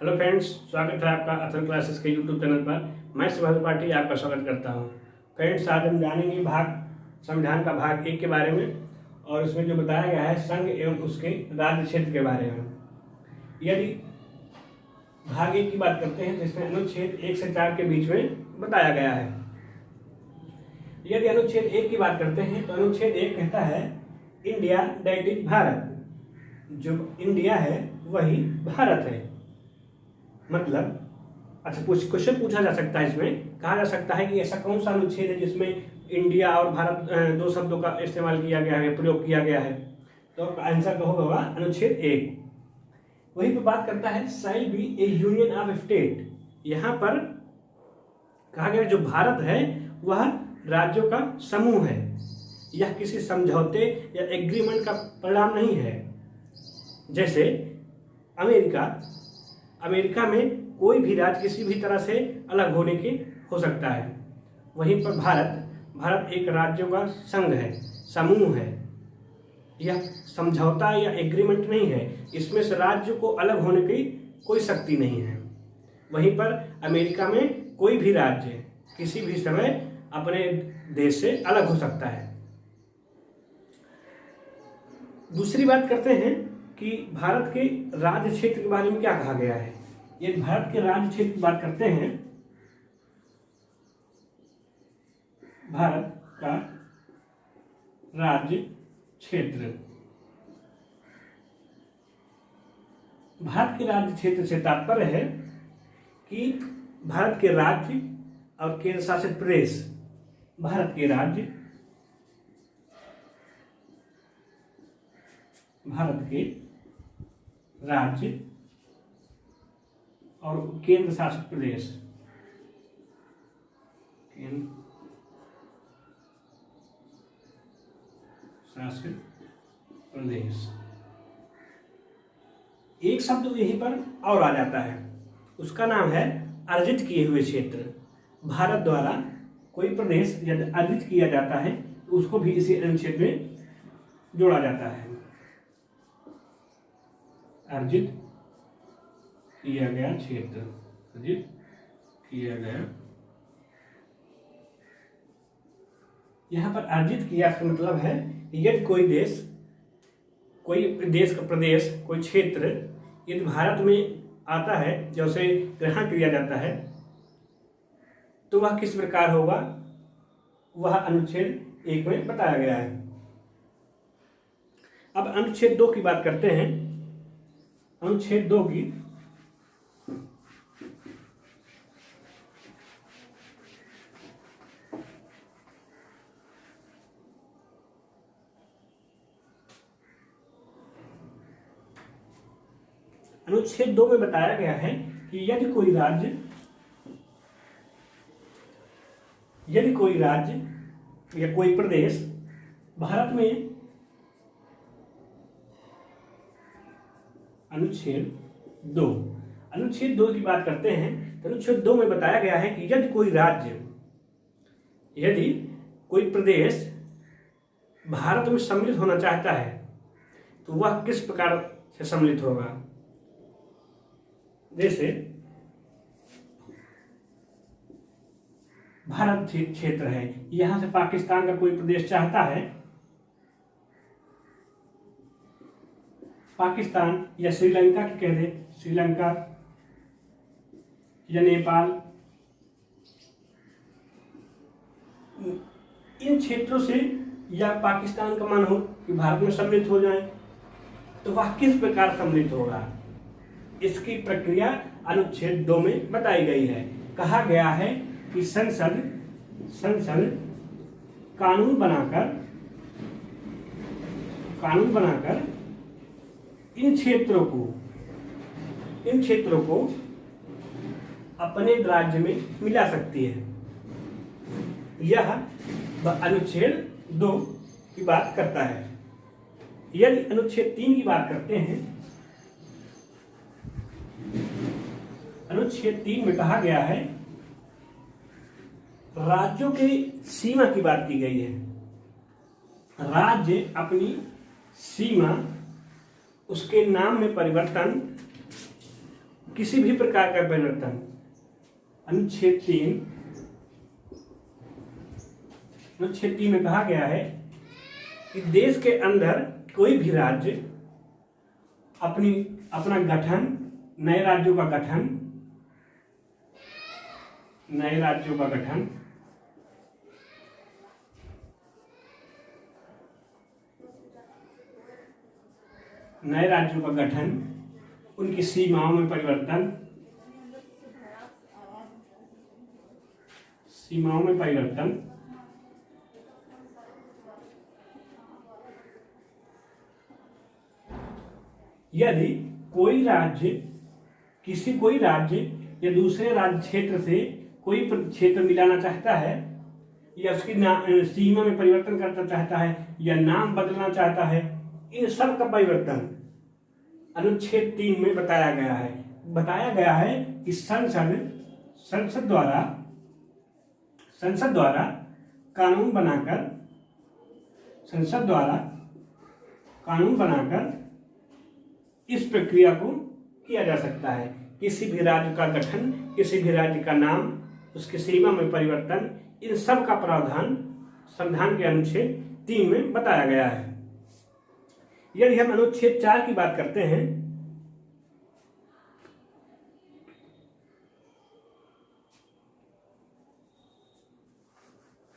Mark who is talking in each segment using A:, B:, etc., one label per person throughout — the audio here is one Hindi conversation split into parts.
A: हेलो फ्रेंड्स, स्वागत है आपका अथर क्लासेस के यूट्यूब चैनल पर। मैं सुभाष पाठी आपका स्वागत करता हूं। फ्रेंड्स, आज हम जानेंगे संविधान का भाग 1 के बारे में और इसमें जो बताया गया है संघ एवं उसके राज्य क्षेत्र के बारे में। यदि भाग 1 की बात करते हैं तो इसमें अनुच्छेद 1 से 4 के बीच में बताया गया है। यदि अनुच्छेद 1 की बात करते हैं तो अनुच्छेद 1 कहता है इंडिया दैट इज भारत। जो इंडिया है वही भारत है। मतलब अच्छा क्वेश्चन पूछा जा सकता है, इसमें कहा जा सकता है कि ऐसा कौन सा अनुच्छेद है जिसमें इंडिया और भारत दो शब्दों का इस्तेमाल किया गया है, प्रयोग किया गया है। तो आंसर तो होगा अनुच्छेद 1। वहीं पर बात करता है shall be A union of state. यहाँ पर कहा गया जो भारत है वह राज्यों का समूह है। यह किसी समझौते या एग्रीमेंट का परिणाम नहीं है। जैसे अमेरिका में कोई भी राज्य किसी भी तरह से अलग होने के हो सकता है। वहीं पर भारत एक राज्यों का संघ है, समूह है। यह समझौता या एग्रीमेंट नहीं है। इसमें से राज्य को अलग होने की कोई शक्ति नहीं है। वहीं पर अमेरिका में कोई भी राज्य किसी भी समय अपने देश से अलग हो सकता है। दूसरी बात करते हैं कि भारत के राज्य क्षेत्र के बारे में क्या कहा गया है। यदि भारत के राज्य क्षेत्र की बात करते हैं, भारत का राज्य क्षेत्र, भारत के राज्य क्षेत्र से तात्पर्य है कि भारत के राज्य और केंद्र शासित प्रदेश, भारत के राज्य, और केंद्र शासित प्रदेश, एक शब्द यहीं पर और आ जाता है, उसका नाम है अर्जित किए हुए क्षेत्र। भारत द्वारा कोई प्रदेश यदि अर्जित किया जाता है तो उसको भी इसी अनुच्छेद में जोड़ा जाता है। अर्जित किया गया क्षेत्र, अर्जित किया गया। यहाँ पर अर्जित किया का मतलब है यदि कोई देश का प्रदेश, कोई क्षेत्र यदि भारत में आता है, जैसे ग्रहण किया जाता है, तो वह किस प्रकार होगा, वह अनुच्छेद 1 में बताया गया है। अब अनुच्छेद 2 की बात करते हैं। अनुच्छेद 2 की अनुच्छेद 2 में बताया गया है कि यदि कोई राज्य या कोई प्रदेश भारत में, अनुच्छेद 2 की बात करते हैं तो अनुच्छेद 2 में बताया गया है कि यदि कोई प्रदेश भारत में सम्मिलित होना चाहता है तो वह किस प्रकार से सम्मिलित होगा। जैसे भारत क्षेत्र है, यहां से पाकिस्तान का कोई प्रदेश चाहता है, पाकिस्तान या श्रीलंका की कह दे, श्रीलंका या नेपाल, इन क्षेत्रों से, या पाकिस्तान का मन हो कि भारत में सम्मिलित हो जाए, तो वह किस प्रकार सम्मिलित होगा, इसकी प्रक्रिया अनुच्छेद 2 में बताई गई है। कहा गया है कि संसद कानून बनाकर इन क्षेत्रों को अपने राज्य में मिला सकती है। यह अनुच्छेद 2 की बात करता है। यदि अनुच्छेद 3 की बात करते हैं, अनुच्छेद 3 में कहा गया है, राज्यों की सीमा की बात की गई है। राज्य अपनी सीमा, उसके नाम में परिवर्तन किसी भी प्रकार का परिवर्तन। अनुच्छेद 3 में कहा गया है कि देश के अंदर कोई भी राज्य अपना गठन, नए राज्यों का गठन नए राज्यों का गठन, उनकी सीमाओं में परिवर्तन, यदि कोई राज्य या दूसरे राज्य क्षेत्र से कोई क्षेत्र मिलाना चाहता है, या उसकी सीमा में परिवर्तन करना चाहता है, या नाम बदलना चाहता है, इन सब का परिवर्तन अनुच्छेद 3 में बताया गया है कि संसद द्वारा कानून बनाकर इस प्रक्रिया को किया जा सकता है। किसी भी राज्य का गठन, किसी भी राज्य का नाम, उसकी सीमा में परिवर्तन, इन सब का प्रावधान संविधान के अनुच्छेद 3 में बताया गया है। यदि हम अनुच्छेद 4 की बात करते हैं,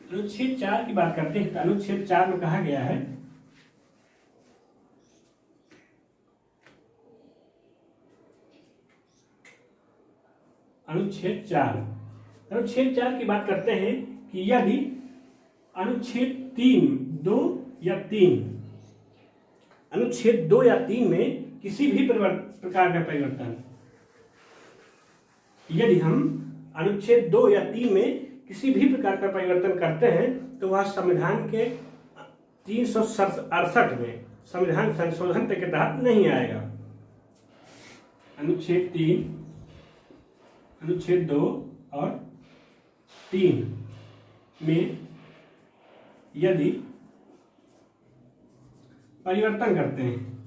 A: तो अनुच्छेद 4 में कहा गया है अनुच्छेद 4 की बात करते हैं कि यदि अनुच्छेद 2 या 3 में किसी भी प्रकार का परिवर्तन, यदि हम अनुच्छेद 2 या 3 में किसी भी प्रकार का परिवर्तन करते हैं तो वह संविधान के 368 में संविधान संशोधन के तहत नहीं आएगा। अनुच्छेद 2 और 3 में यदि परिवर्तन करते हैं,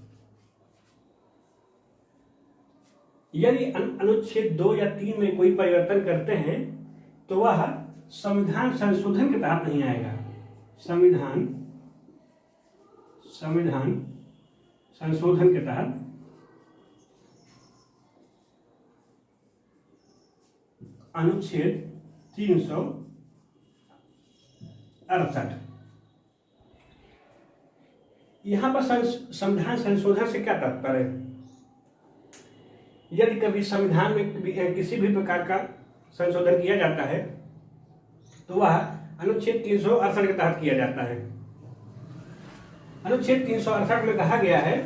A: यदि अनुच्छेद 2 या 3 में कोई परिवर्तन करते हैं तो वह संविधान संशोधन के तहत नहीं आएगा। संविधान संशोधन के तहत अनुच्छेद 368। यहां पर संविधान संशोधन से क्या तात्पर्य है? यदि कभी संविधान में किसी भी प्रकार का संशोधन किया जाता है तो वह अनुच्छेद 368 के तहत किया जाता है। अनुच्छेद 368 में कहा गया है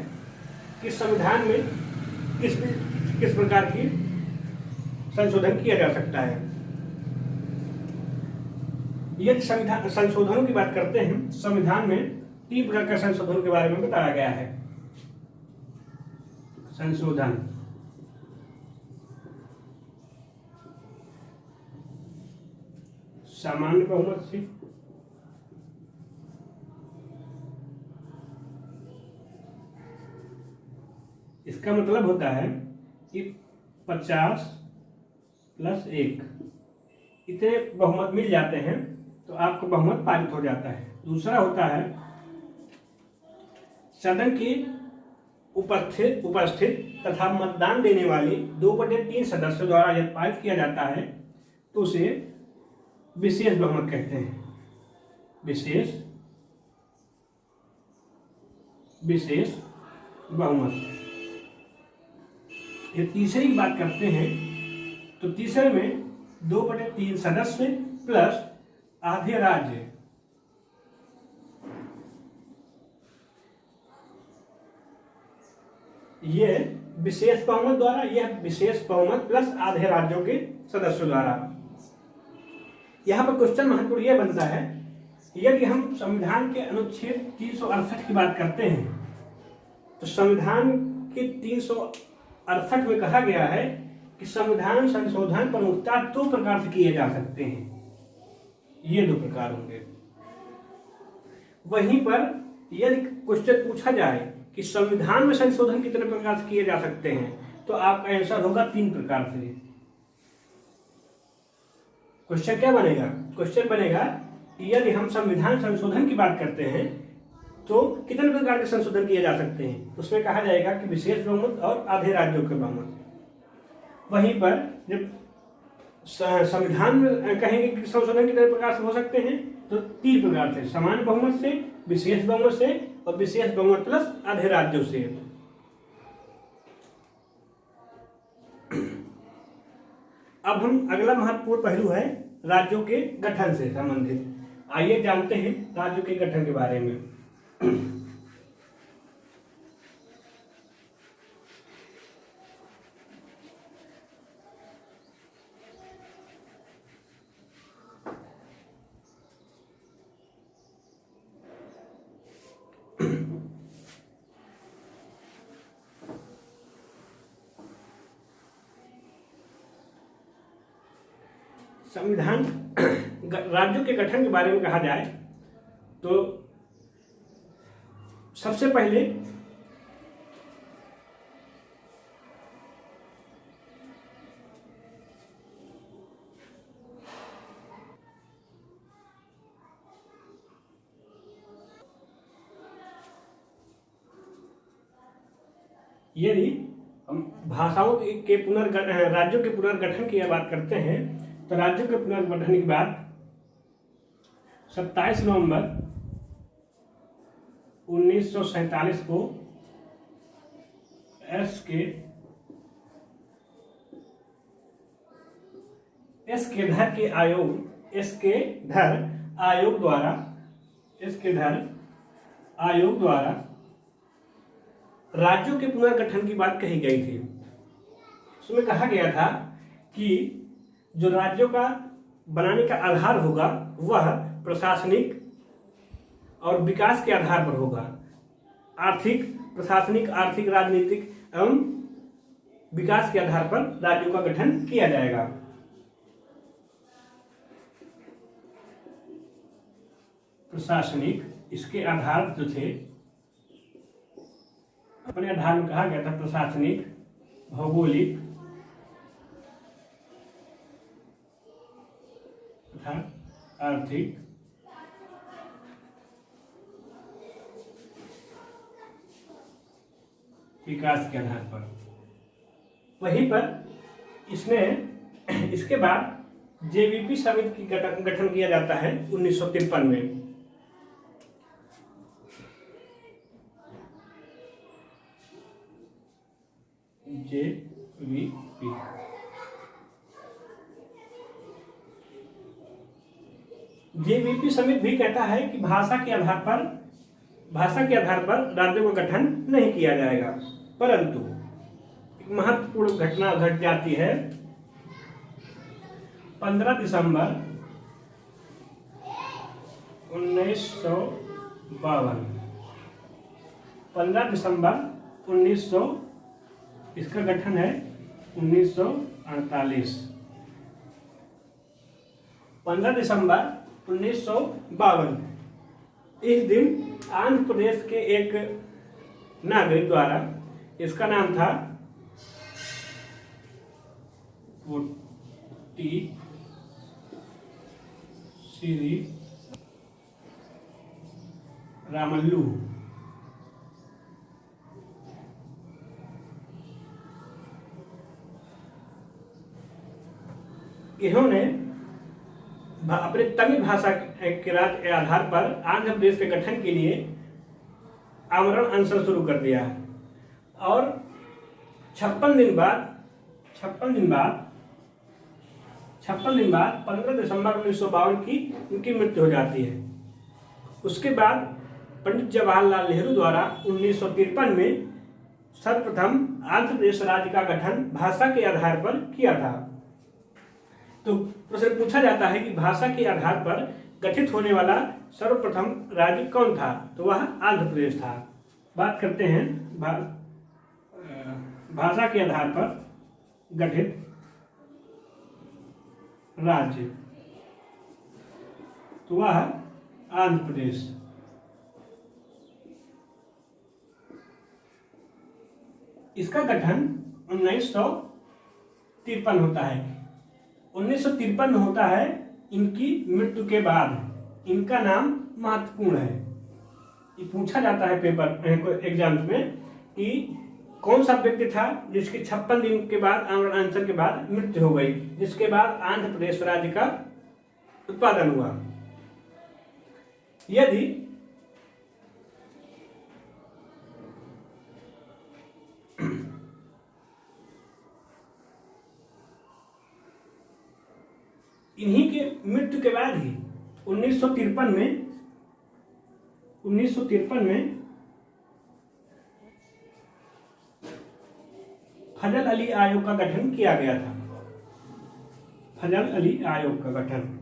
A: कि संविधान में किस प्रकार की संशोधन किया जा सकता है। यदि संविधान संशोधनों की बात करते हैं, संविधान में 3 प्रकार के संशोधन के बारे में बताया गया है। संशोधन सामान्य बहुमत से, इसका मतलब होता है कि 50+1 इतने बहुमत मिल जाते हैं तो आपको बहुमत पारित हो जाता है। दूसरा होता है सदन के उपस्थित तथा मतदान देने वाले 2/3 सदस्यों द्वारा यदि पारित किया जाता है तो उसे विशेष बहुमत कहते हैं। विशेष बहुमत। ये तीसरी की बात करते हैं तो तीसरे में 2/3 सदस्य प्लस आधे राज्य, ये विशेष बहुमत द्वारा, यह विशेष बहुमत प्लस आधे राज्यों के सदस्यों द्वारा। यहां पर क्वेश्चन महत्वपूर्ण यह बनता है, यदि हम संविधान के अनुच्छेद 368 की बात करते हैं तो संविधान के 368 में कहा गया है कि संविधान संशोधन प्रमुखता 2 प्रकार से किए जा सकते हैं। ये 2 प्रकार होंगे। वहीं पर यदि क्वेश्चन पूछा जाए कि संविधान में संशोधन कितने प्रकार से किए जा सकते हैं तो आपका आंसर होगा 3 प्रकार से। क्वेश्चन क्या बनेगा? क्वेश्चन बनेगा यदि हम संविधान संशोधन की बात करते हैं तो कितने प्रकार के संशोधन किए जा सकते हैं? उसमें कहा जाएगा कि विशेष बहुमत और आधे राज्यों के बहुमत। वहीं पर जब संविधान में कहेंगे कि संशोधन कितने प्रकार से हो सकते हैं, तो 3 प्रकार से, सामान्य बहुमत से, विशेष बहुमत से और विशेष बहुमत प्लस आधे राज्यों से। अब हम अगला महत्वपूर्ण पहलू है राज्यों के गठन से संबंधित। आइए जानते हैं राज्यों के गठन के बारे में। संविधान राज्यों के गठन के बारे में कहा जाए तो सबसे पहले यदि हम भाषाओं के राज्यों के पुनर्गठन की बात करते हैं तो राज्यों के पुनर्गठन के बाद 27 नवंबर 1947 को एस के धर आयोग द्वारा राज्यों के पुनर्गठन की बात कही गई थी। उसमें कहा गया था कि जो राज्यों का बनाने का आधार होगा वह प्रशासनिक और विकास के आधार पर होगा। प्रशासनिक, आर्थिक, राजनीतिक एवं विकास के आधार पर राज्यों का गठन किया जाएगा। प्रशासनिक, इसके आधार जो थे अपने आधार में कहा गया था प्रशासनिक, भौगोलिक तथा आर्थिक विकास के आधार पर। वहीं पर इसके बाद जेवीपी समिति की गठन किया जाता है 1953 में। जेवीपी समिति भी कहता है कि भाषा के आधार पर राज्यों का गठन नहीं किया जाएगा, परंतु एक महत्वपूर्ण घटना घट जाती है 15 दिसंबर 1952। इसका गठन है 1948। 15 दिसंबर 1952 इस दिन आंध्र प्रदेश के एक नागरिक द्वारा, इसका नाम था पोट्टी श्री रामल्लू, इन्होंने अपने तमिल भाषा के राज्य के आधार पर आंध्र प्रदेश के गठन के लिए आमरण अनशन शुरू कर दिया और 56 दिन बाद 15 दिसंबर 1952 की उनकी मृत्यु हो जाती है। उसके बाद पंडित जवाहरलाल नेहरू द्वारा 1953 में सर्वप्रथम आंध्र प्रदेश राज्य का गठन भाषा के आधार पर किया था। तो प्रश्न पूछा जाता है कि भाषा के आधार पर गठित होने वाला सर्वप्रथम राज्य कौन था? तो वह आंध्र प्रदेश था। बात करते हैं भाषा के आधार पर गठित राज्य, तो वह आंध्र प्रदेश। इसका गठन 1953 होता है। 1953 में होता है इनकी मृत्यु के बाद। इनका नाम महत्वपूर्ण है, ये पूछा जाता है पेपर एग्जाम्स में कि कौन सा व्यक्ति था जिसकी 56 दिन के बाद आंसर के बाद मृत्यु हो गई, जिसके बाद आंध्र प्रदेश राज्य का उत्पादन हुआ। यदि इन्हीं के मृत्यु के बाद ही 1953 में फजल अली आयोग का गठन किया गया था। फजल अली आयोग का गठन।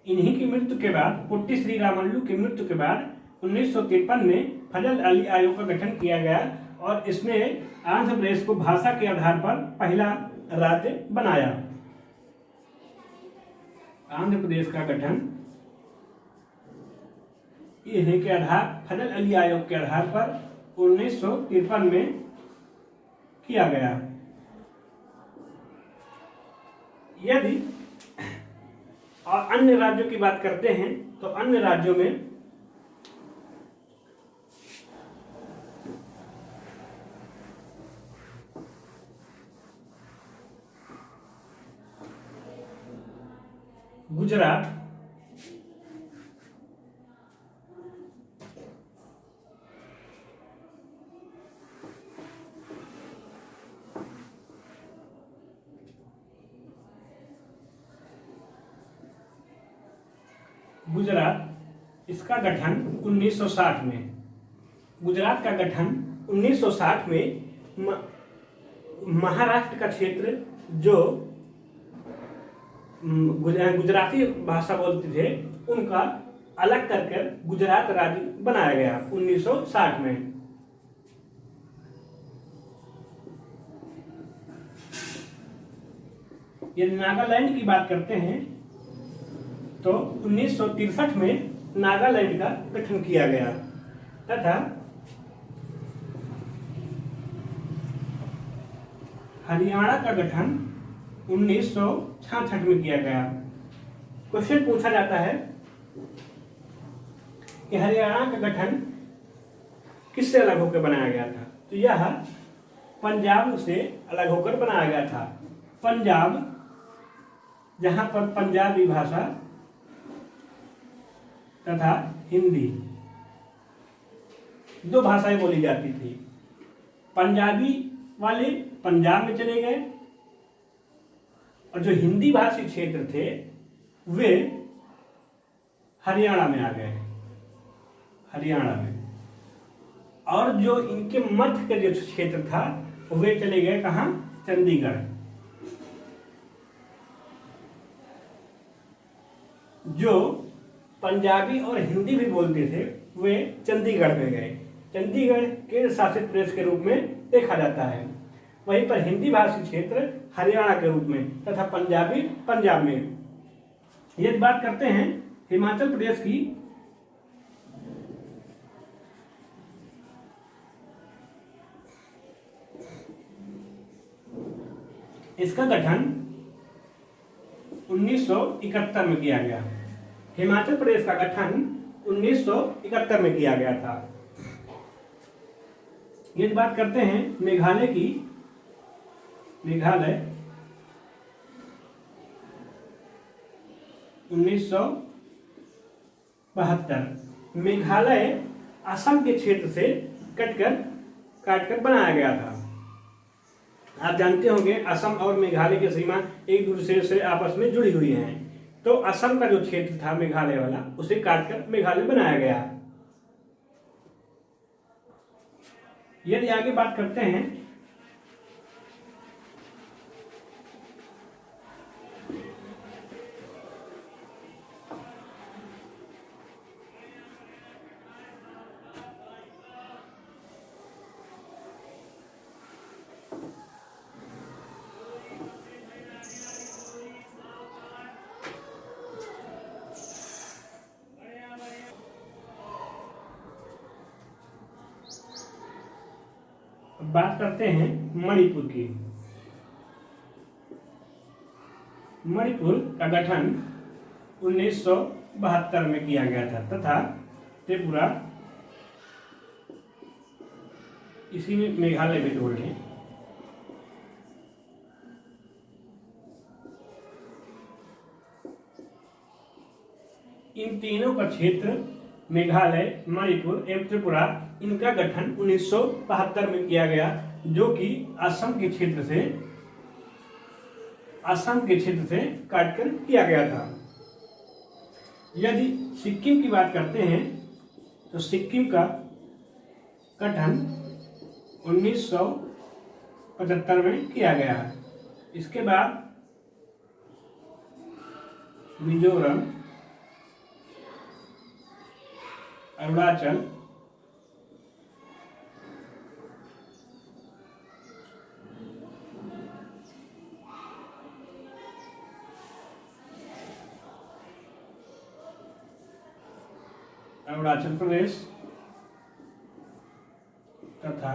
A: इन्हीं की मृत्यु के बाद, पोट्टी श्रीरामुलु की मृत्यु के बाद 1953 में फजल अली आयोग का गठन किया गया और इसने आंध्र प्रदेश को भाषा के आधार पर पहला राज्य बनाया। आंध्र प्रदेश का गठन इन्हीं के आधार, फजल अली आयोग के आधार पर 1953 में किया गया। यदि और अन्य राज्यों की बात करते हैं तो अन्य राज्यों में गुजरात, इसका गठन 1960 में, गुजरात का गठन 1960 में महाराष्ट्र का क्षेत्र जो गुजराती भाषा बोलते थे उनका अलग कर गुजरात राज्य बनाया गया 1960 में। यदि नागालैंड की बात करते हैं तो 1963 में नागालैंड का गठन किया गया तथा हरियाणा का गठन 1966 में किया गया। क्वेश्चन पूछा जाता है कि हरियाणा का गठन किससे अलग होकर बनाया गया था, तो यह पंजाब से अलग होकर बनाया गया था। पंजाब, जहां पर पंजाबी भाषा तथा हिंदी दो भाषाएं बोली जाती थी। पंजाबी वाले पंजाब में चले गए और जो हिंदी भाषी क्षेत्र थे वे हरियाणा में आ गए, हरियाणा में। और जो इनके मध्य का जो क्षेत्र था वे चले गए कहाँ, चंडीगढ़। जो पंजाबी और हिंदी भी बोलते थे वे चंडीगढ़ में गए। चंडीगढ़ केंद्र शासित प्रदेश के रूप में देखा जाता है। वहीं पर हिंदी भाषी क्षेत्र हरियाणा के रूप में तथा पंजाबी पंजाब में। यदि बात करते हैं हिमाचल प्रदेश की, इसका गठन 1971 में किया गया। हिमाचल प्रदेश का गठन 1971 में किया गया था। यदि बात करते हैं मेघालय की, मेघालय 1972। मेघालय असम के क्षेत्र से काटकर बनाया गया था। आप जानते होंगे असम और मेघालय की सीमा एक दूसरे से आपस में जुड़ी हुई हैं। तो असम का जो क्षेत्र था मेघालय वाला, उसे काटकर मेघालय बनाया गया। यदि आगे बात करते हैं बात करते हैं मणिपुर की। मणिपुर का गठन 1972 में किया गया था तथा त्रिपुरा इसी में मेघालय भी जोड़ लें। इन तीनों का क्षेत्र मेघालय, मणिपुर एवं त्रिपुरा, इनका गठन 1972 में किया गया, जो कि असम के क्षेत्र से काटकर किया गया था। यदि सिक्किम की बात करते हैं तो सिक्किम का गठन 1975 में किया गया। इसके बाद मिजोरम, अरुणाचल, अरुणाचल प्रदेश तथा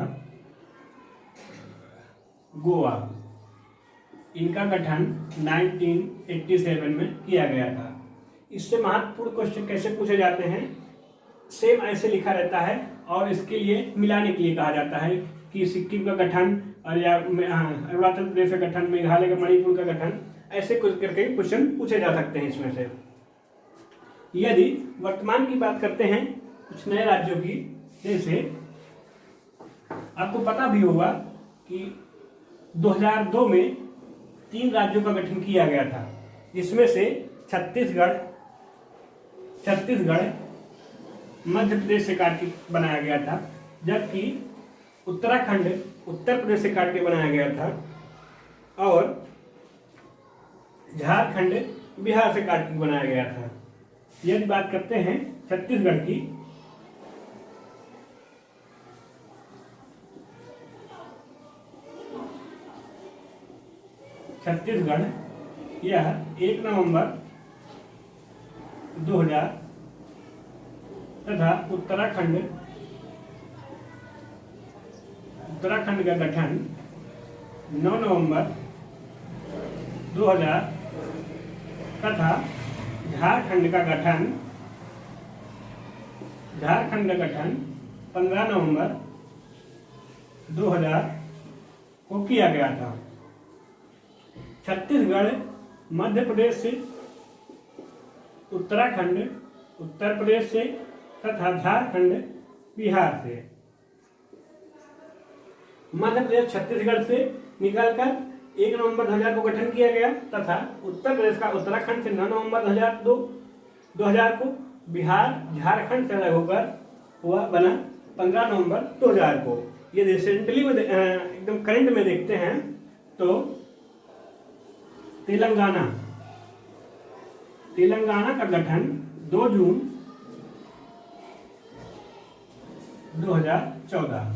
A: गोवा, इनका गठन 1987 में किया गया था। इससे महत्वपूर्ण क्वेश्चन कैसे पूछे जाते हैं, सेम ऐसे लिखा रहता है और इसके लिए मिलाने के लिए कहा जाता है कि सिक्किम का गठन और या अरुणाचल प्रदेश का गठन, मेघालय का, मणिपुर का गठन, ऐसे कुछ करके क्वेश्चन पूछे जा सकते हैं इसमें से। यदि वर्तमान की बात करते हैं कुछ नए राज्यों की, जैसे आपको पता भी होगा कि 2002 में 3 राज्यों का गठन किया गया था, जिसमें से छत्तीसगढ़ मध्य प्रदेश से काट के बनाया गया था, जबकि उत्तराखंड उत्तर प्रदेश से काट के बनाया गया था और झारखंड बिहार से काट के बनाया गया था। यदि बात करते हैं छत्तीसगढ़ की, छत्तीसगढ़ यह 1 नवंबर 2000 तथा उत्तराखंड का गठन 9 नवंबर 2000 तथा झारखंड का गठन 15 नवंबर 2000 को किया गया था। छत्तीसगढ़ मध्य प्रदेश से, उत्तराखंड उत्तर प्रदेश से तथा झारखंड बिहार से। मध्य प्रदेश छत्तीसगढ़ से निकालकर 1 नवंबर 2000 को गठन किया गया तथा उत्तर प्रदेश का उत्तराखंड से 9 नवंबर 2000 को, बिहार झारखंड से अलग होकर हुआ बना 15 नवंबर 2000 को। ये रिसेंटली में एकदम करंट में देखते हैं तो तेलंगाना का गठन 2 जून 2014।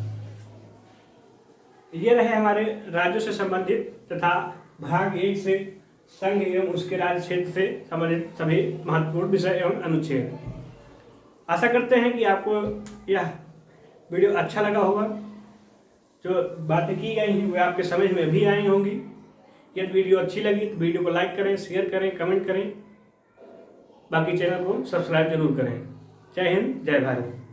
A: ये रहे हमारे राज्यों से संबंधित तथा भाग 1 से संघ एवं उसके राज्य क्षेत्र से संबंधित सभी महत्वपूर्ण विषय एवं अनुच्छेद। आशा करते हैं कि आपको यह वीडियो अच्छा लगा होगा। जो बातें की गई हैं वे आपके समझ में भी आई होंगी। यदि वीडियो अच्छी लगी तो वीडियो को लाइक करें, शेयर करें, कमेंट करें, बाकी चैनल को सब्सक्राइब जरूर करें। जय हिंद, जय भारत।